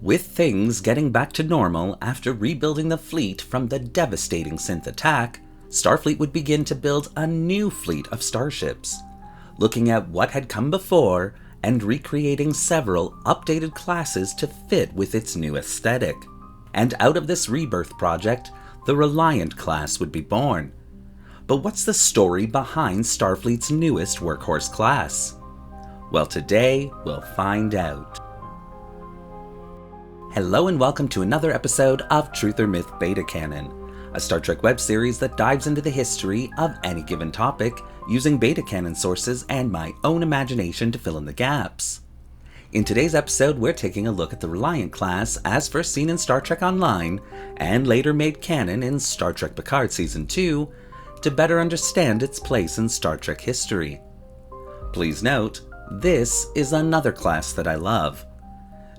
With things getting back to normal after rebuilding the fleet from the devastating synth attack, Starfleet would begin to build a new fleet of starships, looking at what had come before and recreating several updated classes to fit with its new aesthetic. And out of this rebirth project, the Reliant Class would be born. But what's the story behind Starfleet's newest Workhorse class? Well, today we'll find out. Hello and welcome to another episode of Truth or Myth Beta Canon, a Star Trek web series that dives into the history of any given topic using beta canon sources and my own imagination to fill in the gaps. In today's episode, we're taking a look at the Reliant Class as first seen in Star Trek Online and later made canon in Star Trek Picard Season 2 to better understand its place in Star Trek history. Please note, this is another class that I love.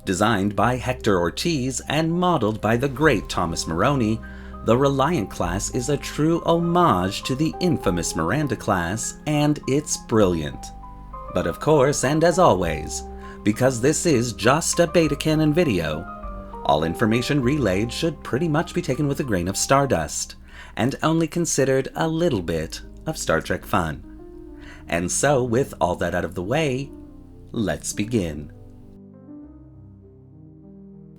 Designed by Hector Ortiz and modeled by the great Thomas Maroney, the Reliant Class is a true homage to the infamous Miranda class, and it's brilliant. But of course, and as always, because this is just a beta canon video, all information relayed should pretty much be taken with a grain of stardust, and only considered a little bit of Star Trek fun. And so, with all that out of the way, let's begin.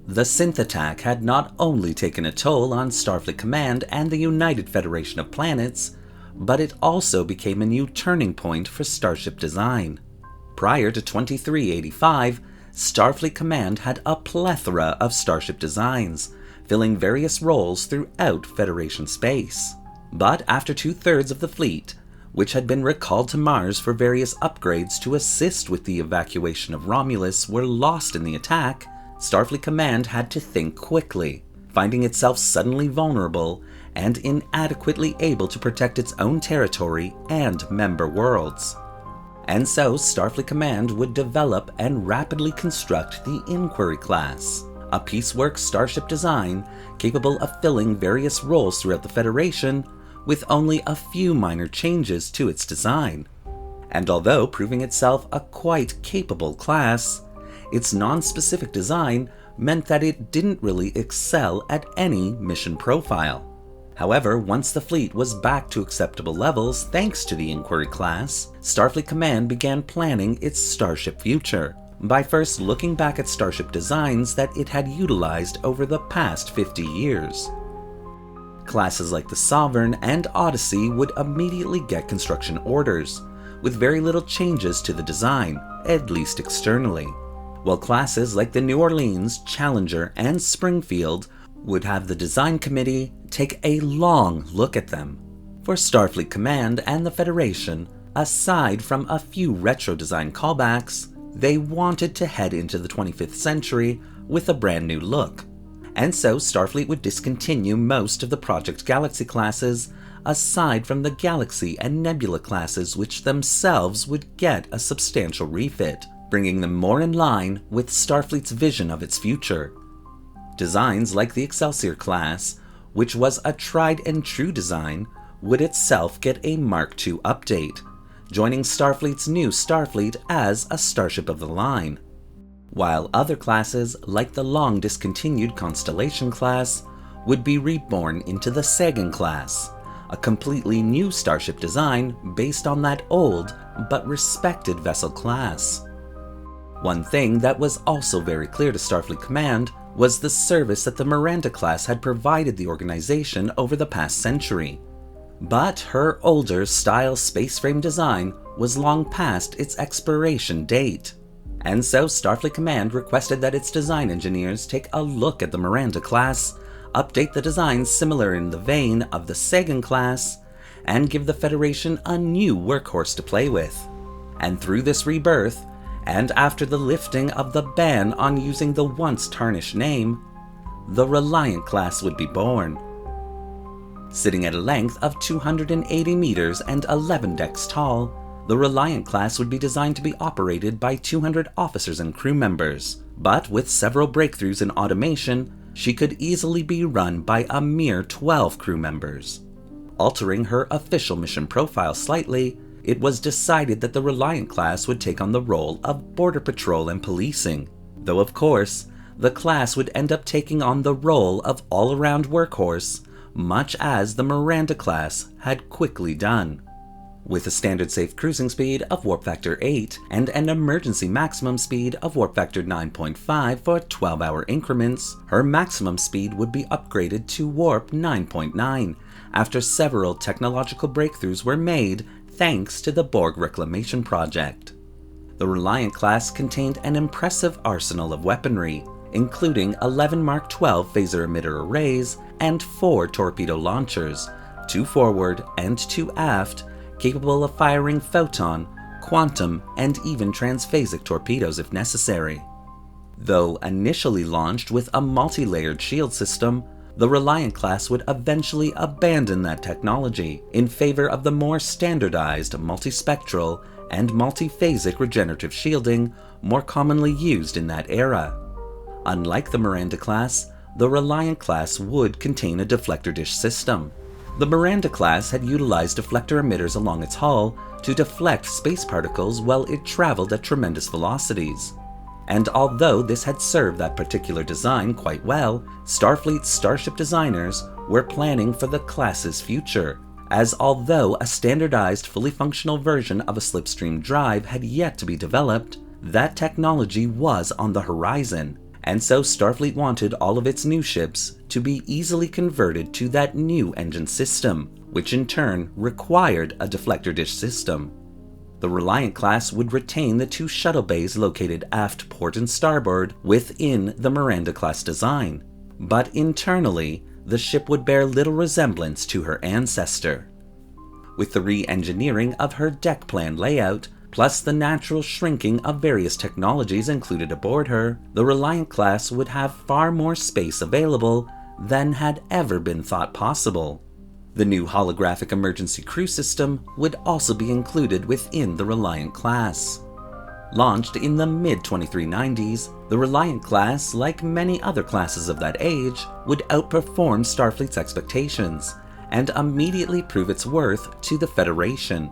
The synth attack had not only taken a toll on Starfleet Command and the United Federation of Planets, but it also became a new turning point for starship design. Prior to 2385, Starfleet Command had a plethora of starship designs, filling various roles throughout Federation space. But after 2/3 of the fleet, which had been recalled to Mars for various upgrades to assist with the evacuation of Romulus, were lost in the attack, Starfleet Command had to think quickly, finding itself suddenly vulnerable and inadequately able to protect its own territory and member worlds. And so Starfleet Command would develop and rapidly construct the Inquiry class, a piecework starship design capable of filling various roles throughout the Federation with only a few minor changes to its design. And although proving itself a quite capable class, its non-specific design meant that it didn't really excel at any mission profile. However, once the fleet was back to acceptable levels thanks to the Inquiry class, Starfleet Command began planning its starship future, by first looking back at starship designs that it had utilized over the past 50 years. Classes like the Sovereign and Odyssey would immediately get construction orders, with very little changes to the design, at least externally, while classes like the New Orleans, Challenger, and Springfield would have the design committee take a long look at them. For Starfleet Command and the Federation, aside from a few retro design callbacks, they wanted to head into the 25th century with a brand new look. And so Starfleet would discontinue most of the Project Galaxy classes, aside from the Galaxy and Nebula classes, which themselves would get a substantial refit, bringing them more in line with Starfleet's vision of its future. Designs like the Excelsior class, which was a tried and true design, would itself get a Mark II update, joining Starfleet's new Starfleet as a starship of the line. While other classes, like the long discontinued Constellation class, would be reborn into the Sagan class, a completely new starship design based on that old but respected vessel class. One thing that was also very clear to Starfleet Command was the service that the Miranda class had provided the organization over the past century. But her older style space frame design was long past its expiration date. And so Starfleet Command requested that its design engineers take a look at the Miranda class, update the designs similar in the vein of the Sagan class, and give the Federation a new workhorse to play with. And through this rebirth, and after the lifting of the ban on using the once tarnished name, the Reliant class would be born. Sitting at a length of 280 meters and 11 decks tall, the Reliant class would be designed to be operated by 200 officers and crew members, but with several breakthroughs in automation, she could easily be run by a mere 12 crew members. Altering her official mission profile slightly, it was decided that the Reliant class would take on the role of border patrol and policing, though of course, the class would end up taking on the role of all-around workhorse, much as the Miranda class had quickly done. With a standard safe cruising speed of warp factor 8 and an emergency maximum speed of warp factor 9.5 for 12-hour increments, her maximum speed would be upgraded to warp 9.9 after several technological breakthroughs were made thanks to the Borg Reclamation Project. The Reliant class contained an impressive arsenal of weaponry, including 11 Mark 12 phaser emitter arrays and 4 torpedo launchers, 2 forward and 2 aft, capable of firing photon, quantum, and even transphasic torpedoes if necessary. Though initially launched with a multi-layered shield system, the Reliant class would eventually abandon that technology in favor of the more standardized multispectral and multiphasic regenerative shielding more commonly used in that era. Unlike the Miranda class, the Reliant class would contain a deflector dish system. The Miranda class had utilized deflector emitters along its hull to deflect space particles while it traveled at tremendous velocities. And although this had served that particular design quite well, Starfleet's starship designers were planning for the class's future, as although a standardized fully functional version of a slipstream drive had yet to be developed, that technology was on the horizon, and so Starfleet wanted all of its new ships to be easily converted to that new engine system, which in turn required a deflector dish system. The Reliant class would retain the 2 shuttle bays located aft port and starboard within the Miranda class design, but internally, the ship would bear little resemblance to her ancestor. With the re-engineering of her deck plan layout, plus the natural shrinking of various technologies included aboard her, the Reliant class would have far more space available than had ever been thought possible. The new holographic emergency crew system would also be included within the Reliant class. Launched in the mid-2390s, the Reliant class, like many other classes of that age, would outperform Starfleet's expectations and immediately prove its worth to the Federation.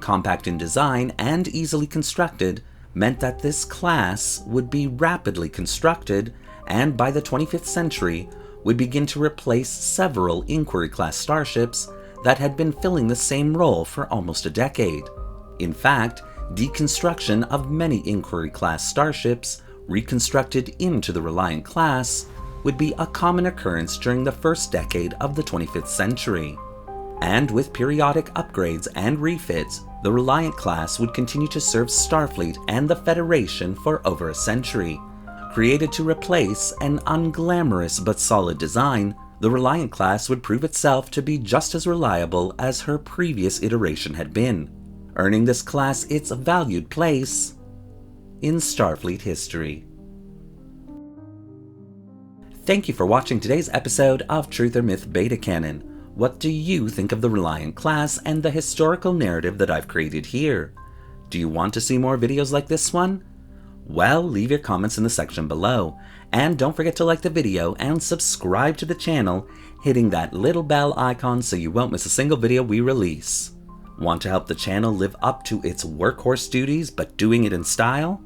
Compact in design and easily constructed meant that this class would be rapidly constructed and by the 25th century would begin to replace several Inquiry-class starships that had been filling the same role for almost a decade. In fact, deconstruction of many Inquiry-class starships reconstructed into the Reliant class would be a common occurrence during the first decade of the 25th century. And with periodic upgrades and refits, the Reliant class would continue to serve Starfleet and the Federation for over a century. Created to replace an unglamorous but solid design, the Reliant class would prove itself to be just as reliable as her previous iteration had been, earning this class its valued place in Starfleet history. Thank you for watching today's episode of Truth or Myth Beta Canon. What do you think of the Reliant class and the historical narrative that I've created here? Do you want to see more videos like this one? Well, leave your comments in the section below, and don't forget to like the video and subscribe to the channel, hitting that little bell icon so you won't miss a single video we release. Want to help the channel live up to its workhorse duties but doing it in style?